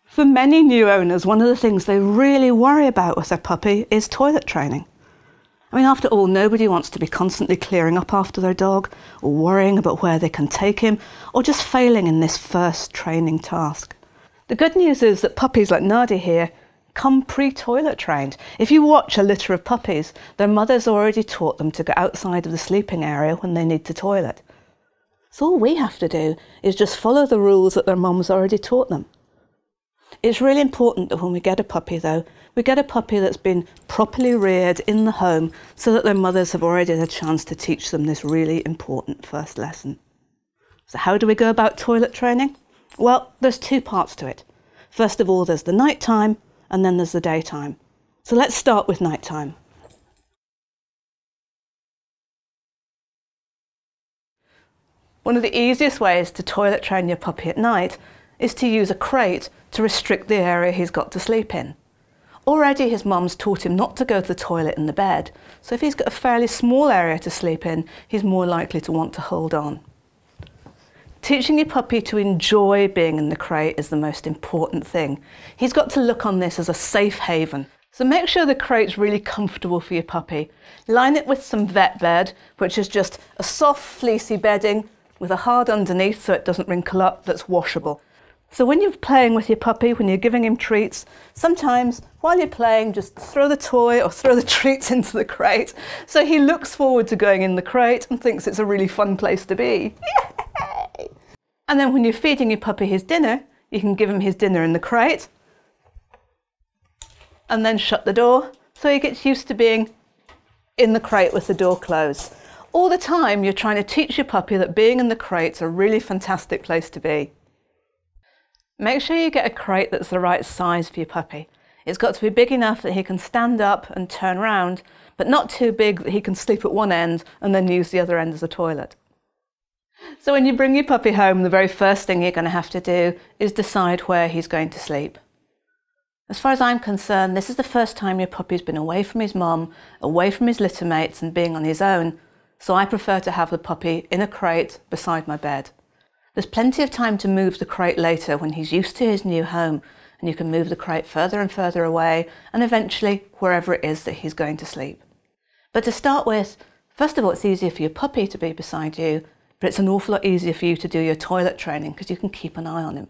For many new owners, one of the things they really worry about with their puppy is toilet training. I mean, after all, nobody wants to be constantly clearing up after their dog, or worrying about where they can take him, or just failing in this first training task. The good news is that puppies like Nadia here come pre-toilet trained. If you watch a litter of puppies, their mothers already taught them to go outside of the sleeping area when they need to toilet. So all we have to do is just follow the rules that their mums already taught them. It's really important that when we get a puppy though, we get a puppy that's been properly reared in the home so that their mothers have already had a chance to teach them this really important first lesson. So how do we go about toilet training? Well, there's two parts to it. First of all, there's the night time and then there's the daytime. So let's start with night time. One of the easiest ways to toilet train your puppy at night is to use a crate to restrict the area he's got to sleep in. Already his mum's taught him not to go to the toilet in the bed, so if he's got a fairly small area to sleep in, he's more likely to want to hold on. Teaching your puppy to enjoy being in the crate is the most important thing. He's got to look on this as a safe haven. So make sure the crate's really comfortable for your puppy. Line it with some vet bed, which is just a soft fleecy bedding with a hard underneath so it doesn't wrinkle up, that's washable. So when you're playing with your puppy, when you're giving him treats, sometimes while you're playing, just throw the toy or throw the treats into the crate so he looks forward to going in the crate and thinks it's a really fun place to be. Yay! And then when you're feeding your puppy his dinner, you can give him his dinner in the crate and then shut the door so he gets used to being in the crate with the door closed. All the time you're trying to teach your puppy that being in the crate's a really fantastic place to be. Make sure you get a crate that's the right size for your puppy. It's got to be big enough that he can stand up and turn round, but not too big that he can sleep at one end and then use the other end as a toilet. So when you bring your puppy home, the very first thing you're going to have to do is decide where he's going to sleep. As far as I'm concerned, this is the first time your puppy's been away from his mum, away from his litter mates and being on his own, so I prefer to have the puppy in a crate beside my bed. There's plenty of time to move the crate later when he's used to his new home, and you can move the crate further and further away and eventually wherever it is that he's going to sleep. But to start with, first of all, it's easier for your puppy to be beside you, but it's an awful lot easier for you to do your toilet training because you can keep an eye on him.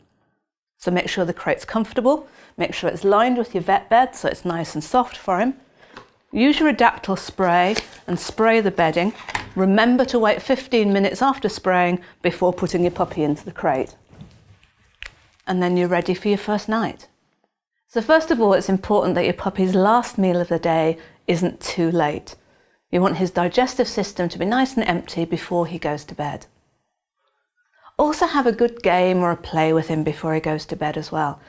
So make sure the crate's comfortable, make sure it's lined with your vet bed so it's nice and soft for him. Use your Adaptil spray and spray the bedding. Remember to wait 15 minutes after spraying before putting your puppy into the crate. And then you're ready for your first night. So first of all, it's important that your puppy's last meal of the day isn't too late. You want his digestive system to be nice and empty before he goes to bed. Also have a good game or a play with him before he goes to bed as well.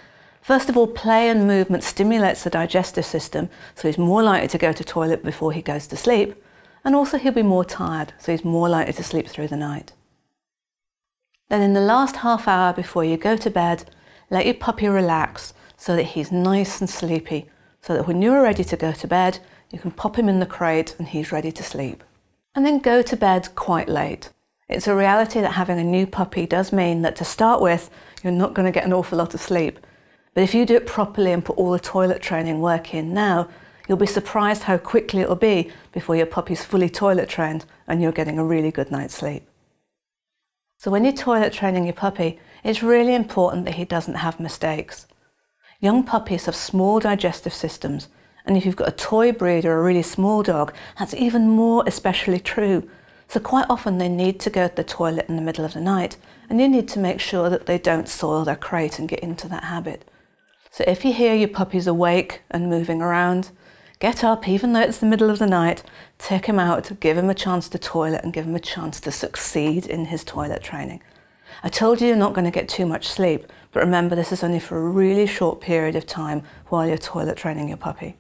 First of all, play and movement stimulates the digestive system, so he's more likely to go to the toilet before he goes to sleep, and also he'll be more tired, so he's more likely to sleep through the night. Then in the last half hour before you go to bed, let your puppy relax so that he's nice and sleepy, so that when you're ready to go to bed, you can pop him in the crate and he's ready to sleep. And then go to bed quite late. It's a reality that having a new puppy does mean that to start with, you're not going to get an awful lot of sleep. But if you do it properly and put all the toilet training work in now, you'll be surprised how quickly it'll be before your puppy's fully toilet trained and you're getting a really good night's sleep. So when you're toilet training your puppy, it's really important that he doesn't have mistakes. Young puppies have small digestive systems, and if you've got a toy breed or a really small dog, that's even more especially true. So quite often they need to go to the toilet in the middle of the night, and you need to make sure that they don't soil their crate and get into that habit. So if you hear your puppy's awake and moving around, get up, even though it's the middle of the night, take him out, give him a chance to toilet and give him a chance to succeed in his toilet training. I told you you're not going to get too much sleep, but remember this is only for a really short period of time while you're toilet training your puppy.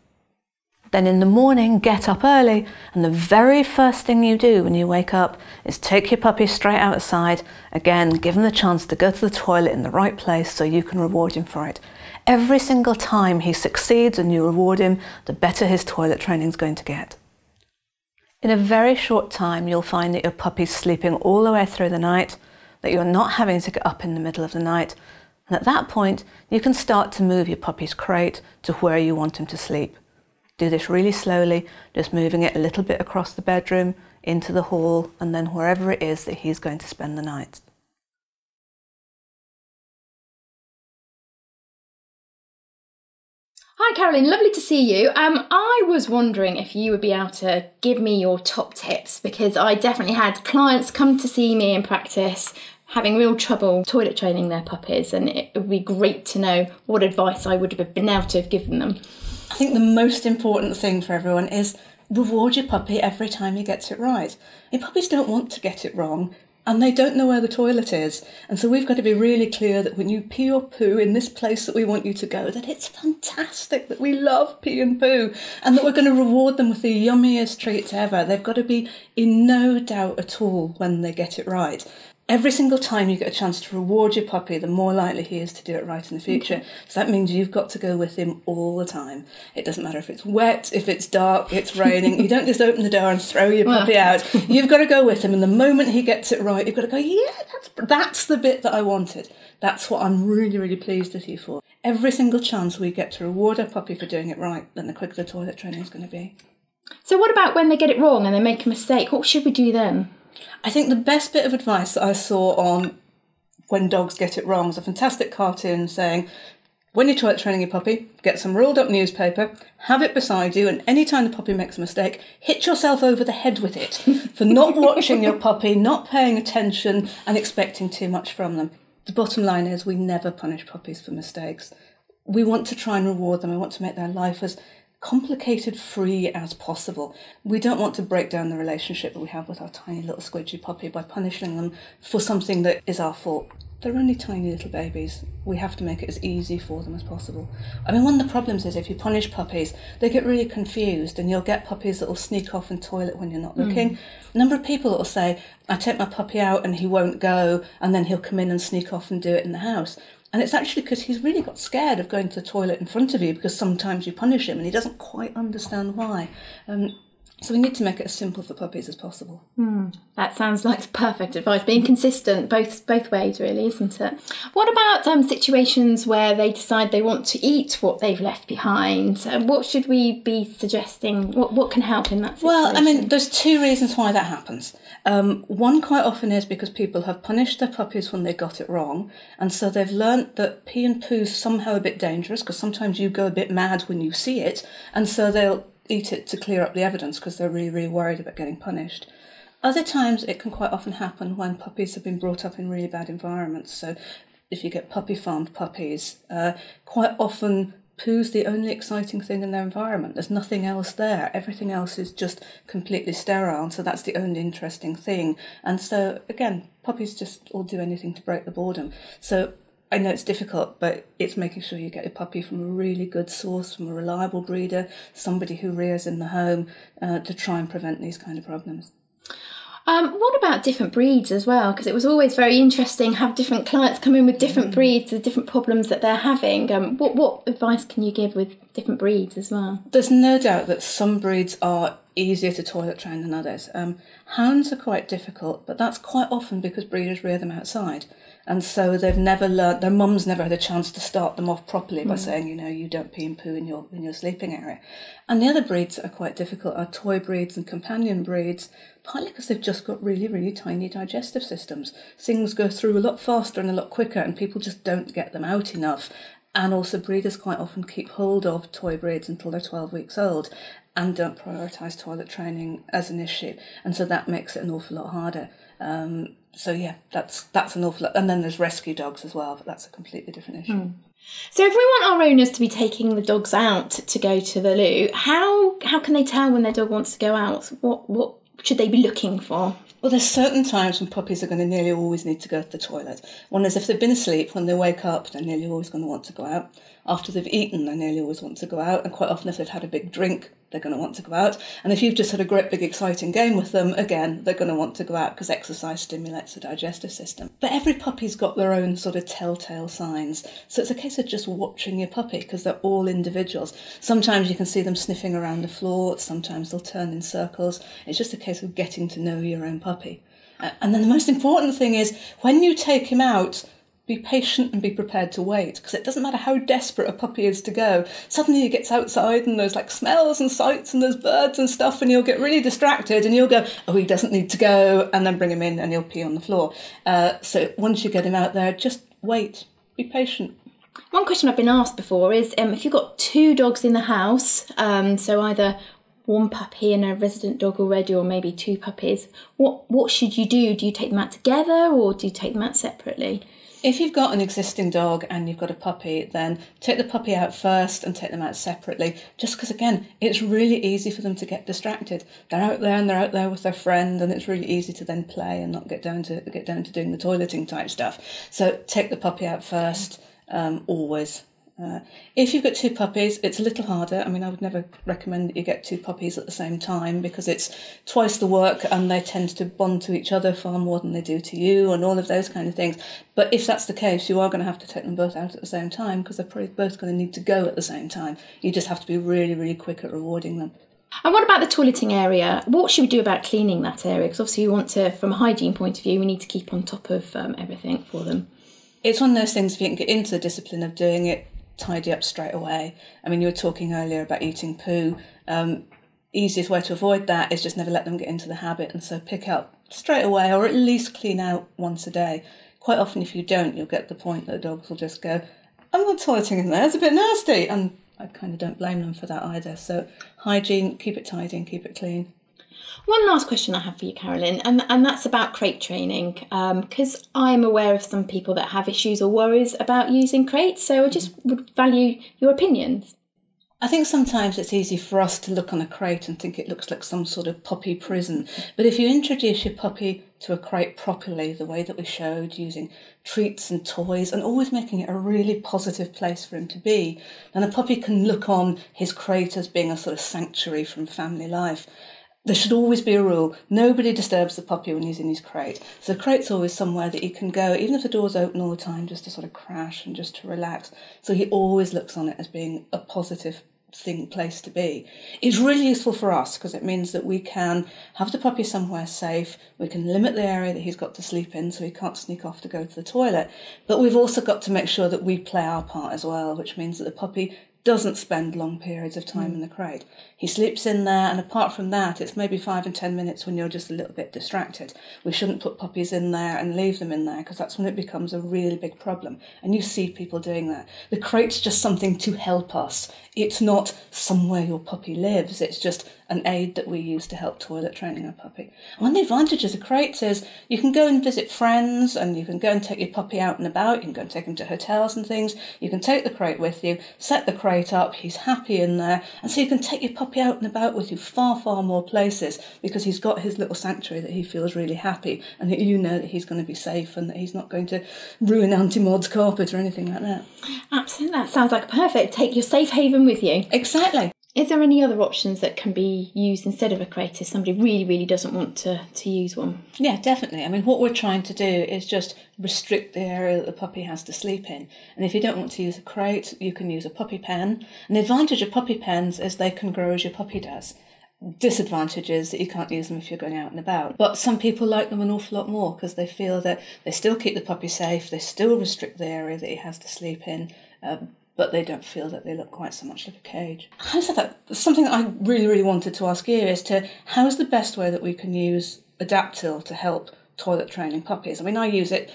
Then in the morning, get up early, and the very first thing you do when you wake up is take your puppy straight outside. Again, give him the chance to go to the toilet in the right place so you can reward him for it. Every single time he succeeds and you reward him, the better his toilet training is going to get. In a very short time, you'll find that your puppy's sleeping all the way through the night, that you're not having to get up in the middle of the night, And at that point, you can start to move your puppy's crate to where you want him to sleep. Do this really slowly, just moving it a little bit across the bedroom, into the hall, and then wherever it is that he's going to spend the night. Hi Carolyn, lovely to see you. I was wondering if you would be able to give me your top tips, because I definitely had clients come to see me in practice having real trouble toilet training their puppies, and it would be great to know what advice I would have been able to have given them. I think the most important thing for everyone is reward your puppy every time he gets it right. Your puppies don't want to get it wrong, and they don't know where the toilet is. And so we've got to be really clear that when you pee or poo in this place that we want you to go, that it's fantastic, that we love pee and poo, and that we're going to reward them with the yummiest treats ever. They've got to be in no doubt at all when they get it right. Every single time you get a chance to reward your puppy, the more likely he is to do it right in the future. Okay. So that means you've got to go with him all the time. It doesn't matter if it's wet, if it's dark, it's raining. You don't just open the door and throw your puppy out. You've got to go with him, and the moment he gets it right, you've got to go, yeah, that's the bit that I wanted. That's what I'm really, really pleased with you for. Every single chance we get to reward our puppy for doing it right, then the quicker the toilet training is going to be. So what about when they get it wrong and they make a mistake? What should we do then? I think the best bit of advice that I saw on when dogs get it wrong was a fantastic cartoon saying, when you're toilet training your puppy, get some rolled up newspaper, have it beside you, and any time the puppy makes a mistake, hit yourself over the head with it for not watching your puppy, not paying attention, and expecting too much from them. The bottom line is we never punish puppies for mistakes. We want to try and reward them. We want to make their life as complicated free as possible. We don't want to break down the relationship that we have with our tiny little squidgy puppy by punishing them for something that is our fault. They're only tiny little babies. We have to make it as easy for them as possible. I mean, one of the problems is if you punish puppies, they get really confused, and you'll get puppies that will sneak off and toilet when you're not looking. A number of people that will say, I take my puppy out and he won't go, and then he'll come in and sneak off and do it in the house. And it's actually because he's really got scared of going to the toilet in front of you, because sometimes you punish him and he doesn't quite understand why. So we need to make it as simple for puppies as possible. That sounds like perfect advice. Being consistent both ways, really, isn't it? What about situations where they decide they want to eat what they've left behind? What should we be suggesting? What can help in that situation? Well, I mean, there's two reasons why that happens. One quite often is because people have punished their puppies when they got it wrong, and so they've learnt that pee and poo's somehow a bit dangerous, because sometimes you go a bit mad when you see it, and so they'll eat it to clear up the evidence because they're really, really worried about getting punished. Other times it can quite often happen when puppies have been brought up in really bad environments. So if you get puppy farmed puppies, quite often poo's the only exciting thing in their environment. There's nothing else there. Everything else is just completely sterile, so that's the only interesting thing. And so, again, puppies just all do anything to break the boredom. So I know it's difficult, but it's making sure you get a puppy from a really good source, from a reliable breeder, somebody who rears in the home, to try and prevent these kind of problems. What about different breeds as well? Because it was always very interesting have different clients come in with different breeds, the different problems that they're having. What advice can you give with different breeds as well? There's no doubt that some breeds are easier to toilet train than others. Hounds are quite difficult, but that's quite often because breeders rear them outside. And so they've never learnt, their mum's never had a chance to start them off properly by saying, you don't pee and poo in your sleeping area. And the other breeds that are quite difficult are toy breeds and companion breeds, partly because they've just got really, really tiny digestive systems. Things go through a lot faster and a lot quicker, and people just don't get them out enough. And also breeders quite often keep hold of toy breeds until they're 12 weeks old and don't prioritise toilet training as an issue. And so that makes it an awful lot harder. So yeah, that's an awful lot. And then there's rescue dogs as well, but that's a completely different issue. So if we want our owners to be taking the dogs out to go to the loo, how can they tell when their dog wants to go out? What should they be looking for? Well, there's certain times when puppies are going to nearly always need to go to the toilet. One is if they've been asleep, when they wake up, they're nearly always going to want to go out. After they've eaten, they nearly always want to go out. And quite often if they've had a big drink, they're going to want to go out. And if you've just had a great big exciting game with them, again, they're going to want to go out because exercise stimulates the digestive system. But every puppy's got their own sort of telltale signs. So it's a case of just watching your puppy because they're all individuals. Sometimes you can see them sniffing around the floor. Sometimes they'll turn in circles. It's just a case of getting to know your own puppy. And then the most important thing is when you take him out, be patient and be prepared to wait, because it doesn't matter how desperate a puppy is to go. Suddenly he gets outside and there's like smells and sights and there's birds and stuff, and you'll get really distracted and you'll go, oh, he doesn't need to go, and then bring him in and he'll pee on the floor. So once you get him out there, just wait, be patient. One question I've been asked before is if you've got 2 dogs in the house, so either one puppy and a resident dog already, or maybe 2 puppies, what should you do? Do you take them out together or do you take them out separately? If you've got an existing dog and you've got a puppy, then take the puppy out first and take them out separately, just because, again, it's really easy for them to get distracted. They're out there with their friend, and it's really easy to then play and not get down to doing the toileting type stuff. So take the puppy out first, always. If you've got 2 puppies, it's a little harder. I mean, I would never recommend that you get 2 puppies at the same time, because it's twice the work and they tend to bond to each other far more than they do to you, and all of those kind of things. But if that's the case, you are going to have to take them both out at the same time, because they're probably both going to need to go at the same time. You just have to be really, really quick at rewarding them. And what about the toileting area? What should we do about cleaning that area? Because obviously we want to, from a hygiene point of view, we need to keep on top of everything for them. It's one of those things, if you can get into the discipline of doing it, tidy up straight away. I mean, you were talking earlier about eating poo. Easiest way to avoid that is just never let them get into the habit, and so pick up straight away, or at least clean out once a day. Quite often, if you don't, you'll get to the point that the dogs will just go, I'm not toileting in there, it's a bit nasty, and I kind of don't blame them for that either. So hygiene, keep it tidy and keep it clean. One last question I have for you, Carolyn, and that's about crate training, because I'm aware of some people that have issues or worries about using crates, so I just would value your opinions. I think sometimes it's easy for us to look on a crate and think it looks like some sort of puppy prison, but if you introduce your puppy to a crate properly, the way that we showed, using treats and toys and always making it a really positive place for him to be, then a puppy can look on his crate as being a sort of sanctuary from family life. There should always be a rule. Nobody disturbs the puppy when he's in his crate. So the crate's always somewhere that he can go, even if the door's open all the time, just to sort of crash and just to relax. So he always looks on it as being a positive place to be. It's really useful for us because it means that we can have the puppy somewhere safe, we can limit the area that he's got to sleep in so he can't sneak off to go to the toilet, but we've also got to make sure that we play our part as well, which means that the puppy doesn't spend long periods of time in the crate. He sleeps in there, and apart from that, it's maybe 5 and 10 minutes when you're just a little bit distracted. We shouldn't put puppies in there and leave them in there, because that's when it becomes a really big problem. And you see people doing that. The crate's just something to help us. It's not somewhere your puppy lives. It's just an aid that we use to help toilet training our puppy. And one of the advantages of crates is you can go and visit friends, and you can go and take your puppy out and about. You can go and take him to hotels and things. You can take the crate with you, set the crate up, he's happy in there, and so you can take your puppy out and about with you far, far more places, because he's got his little sanctuary that he feels really happy, and that you know that he's going to be safe and that he's not going to ruin Auntie Maud's carpet or anything like that. Absolutely, that sounds like perfect. Take your safe haven with you. Exactly. Is there any other options that can be used instead of a crate if somebody really, really doesn't want to use one? Yeah, definitely. I mean, what we're trying to do is just restrict the area that the puppy has to sleep in. And if you don't want to use a crate, you can use a puppy pen. And the advantage of puppy pens is they can grow as your puppy does. Disadvantage is that you can't use them if you're going out and about. But some people like them an awful lot more because they feel that they still keep the puppy safe, they still restrict the area that he has to sleep in, but they don't feel that they look quite so much like a cage. Having said that, something that I really, really wanted to ask you is how's the best way that we can use Adaptil to help toilet training puppies? I mean, I use the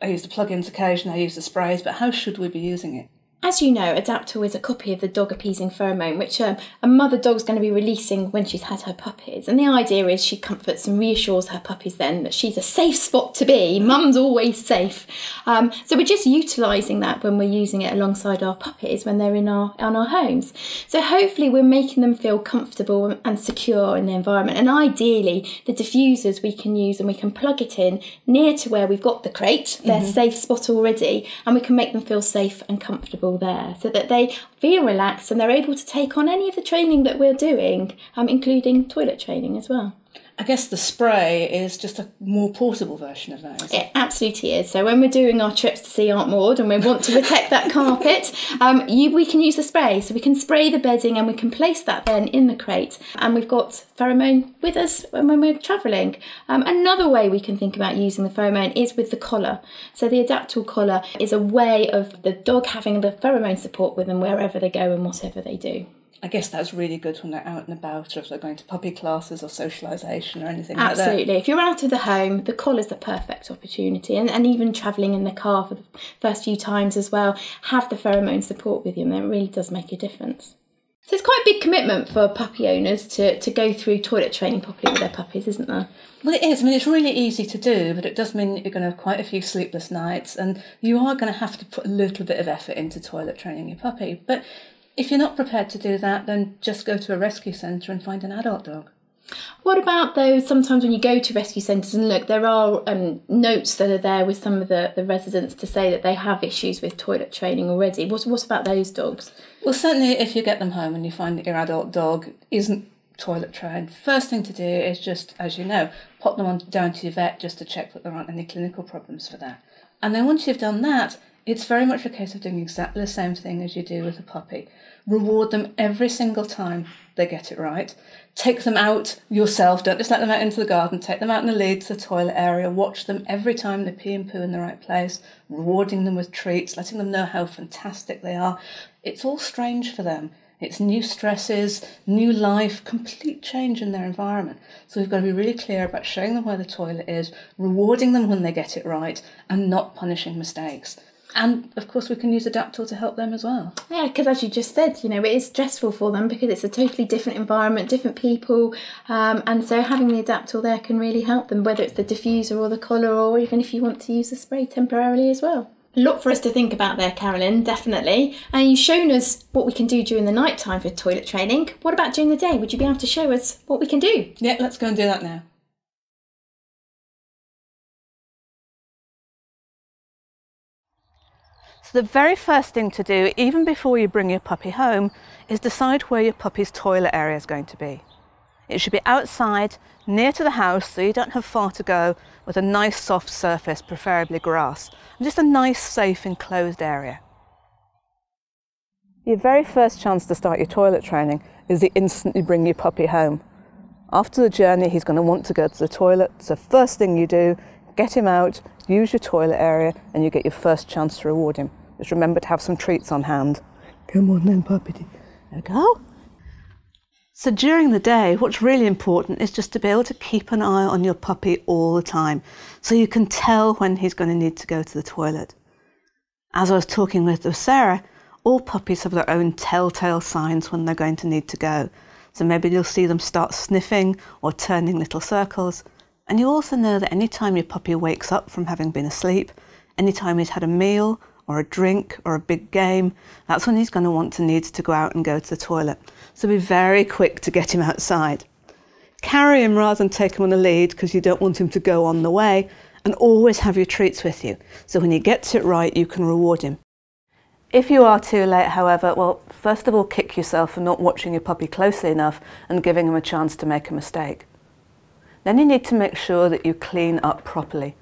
plugins occasionally, I use the sprays, but how should we be using it? As you know, Adaptil is a copy of the dog-appeasing pheromone, which a mother dog's going to be releasing when she's had her puppies. And the idea is she comforts and reassures her puppies then that she's a safe spot to be. Mum's always safe. So we're just utilising that when we're using it alongside our puppies when they're in our homes. So hopefully we're making them feel comfortable and secure in the environment. And ideally, the diffusers we can use and we can plug it in near to where we've got the crate, their safe spot already, and we can make them feel safe and comfortable there so that they feel relaxed and they're able to take on any of the training that we're doing, including toilet training as well. I guess the spray is just a more portable version of that, isn't it? It absolutely is. So when we're doing our trips to see Aunt Maud and we want to protect that carpet, we can use the spray. So we can spray the bedding and we can place that then in the crate. And we've got pheromone with us when we're travelling. Another way we can think about using the pheromone is with the collar. So the Adaptil collar is a way of the dog having the pheromone support with them wherever they go and whatever they do. I guess that's really good when they're out and about, or if they're going to puppy classes or socialisation or anything Absolutely. like that. Absolutely. If you're out of the home, the collar's the perfect opportunity. And even travelling in the car for the first few times as well, have the pheromone support with you, and that really does make a difference. So it's quite a big commitment for puppy owners to go through toilet training properly with their puppies, isn't there? Well, it is. I mean, it's really easy to do, but it does mean that you're going to have quite a few sleepless nights, and you are going to have to put a little bit of effort into toilet training your puppy. But if you're not prepared to do that, then just go to a rescue centre and find an adult dog. What about those, sometimes when you go to rescue centres and look, there are notes that are there with some of the residents to say that they have issues with toilet training already. What about those dogs? Well, certainly if you get them home and you find that your adult dog isn't toilet trained, first thing to do is just, as you know, pop them down to your vet just to check that there aren't any clinical problems for that. And then once you've done that, it's very much a case of doing exactly the same thing as you do with a puppy. Reward them every single time they get it right. Take them out yourself. Don't just let them out into the garden. Take them out in the lead to the toilet area. Watch them every time they pee and poo in the right place. Rewarding them with treats, letting them know how fantastic they are. It's all strange for them. It's new stresses, new life, complete change in their environment. So we've got to be really clear about showing them where the toilet is, rewarding them when they get it right, and not punishing mistakes. And, of course, we can use Adaptil to help them as well. Yeah, because as you just said, it is stressful for them because it's a totally different environment, different people. And so having the Adaptil there can really help them, whether it's the diffuser or the collar, or even if you want to use the spray temporarily as well. A lot for us to think about there, Carolyn, definitely. And you've shown us what we can do during the night time for toilet training. What about during the day? Would you be able to show us what we can do? Yeah, let's go and do that now. So the very first thing to do, even before you bring your puppy home, is decide where your puppy's toilet area is going to be. It should be outside, near to the house, so you don't have far to go, with a nice soft surface, preferably grass, and just a nice, safe, enclosed area. Your very first chance to start your toilet training is the instant you bring your puppy home. After the journey, he's going to want to go to the toilet, so first thing you do, get him out, use your toilet area, and you get your first chance to reward him. Just remember to have some treats on hand. Come on then, puppy. There we go. So during the day, what's really important is just to be able to keep an eye on your puppy all the time, so you can tell when he's going to need to go to the toilet. As I was talking with Sarah, all puppies have their own telltale signs when they're going to need to go. So maybe you'll see them start sniffing or turning little circles. And you also know that any time your puppy wakes up from having been asleep, any time he's had a meal or a drink or a big game, that's when he's going to need to go out and go to the toilet. So be very quick to get him outside. Carry him rather than take him on the lead, because you don't want him to go on the way, and always have your treats with you. So when he gets it right, you can reward him. If you are too late, however, well, first of all, kick yourself for not watching your puppy closely enough and giving him a chance to make a mistake. Then you need to make sure that you clean up properly.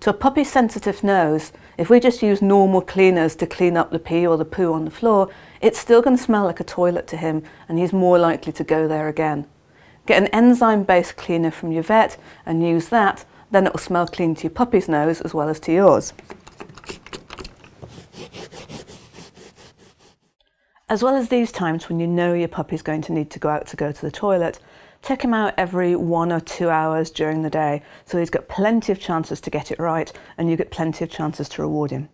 To a puppy's sensitive nose, if we just use normal cleaners to clean up the pee or the poo on the floor, it's still going to smell like a toilet to him, and he's more likely to go there again. Get an enzyme-based cleaner from your vet and use that, then it will smell clean to your puppy's nose as well as to yours. As well as these times when you know your puppy's going to need to go out to go to the toilet, take him out every 1 or 2 hours during the day, so he's got plenty of chances to get it right and you get plenty of chances to reward him.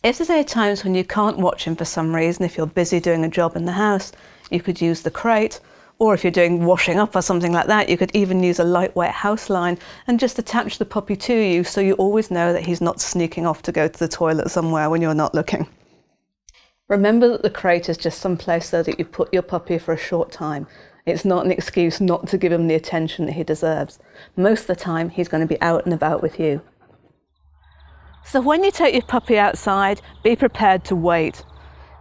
If there's any times when you can't watch him for some reason, if you're busy doing a job in the house, you could use the crate, or if you're doing washing up or something like that, you could even use a lightweight house line and just attach the puppy to you, so you always know that he's not sneaking off to go to the toilet somewhere when you're not looking. Remember that the crate is just some place so that you put your puppy for a short time. It's not an excuse not to give him the attention that he deserves. Most of the time, he's going to be out and about with you. So when you take your puppy outside, be prepared to wait.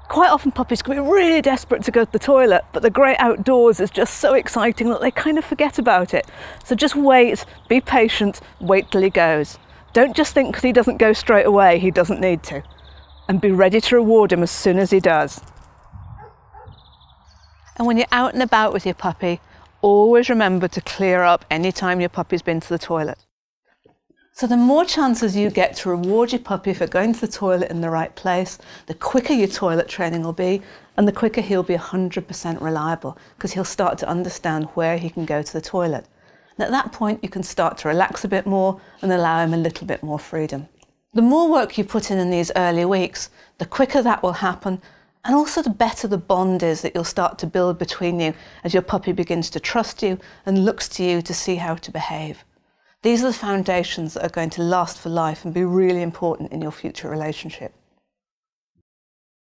Quite often puppies can be really desperate to go to the toilet, but the great outdoors is just so exciting that they kind of forget about it. So just wait, be patient, wait till he goes. Don't just think because he doesn't go straight away, he doesn't need to. And be ready to reward him as soon as he does. And when you're out and about with your puppy, always remember to clear up any time your puppy's been to the toilet. So the more chances you get to reward your puppy for going to the toilet in the right place, the quicker your toilet training will be, and the quicker he'll be 100% reliable, because he'll start to understand where he can go to the toilet. And at that point, you can start to relax a bit more and allow him a little bit more freedom. The more work you put in these early weeks, the quicker that will happen, and also the better the bond is that you'll start to build between you as your puppy begins to trust you and looks to you to see how to behave. These are the foundations that are going to last for life and be really important in your future relationship.